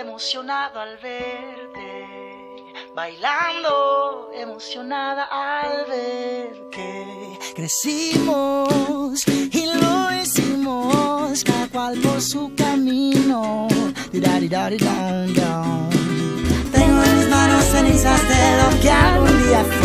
emocionado al verte, bailando emocionada al ver que crecimos y lo hicimos, cada cual por su camino. Tengo en mis manos cenizas de lo que algún día fue.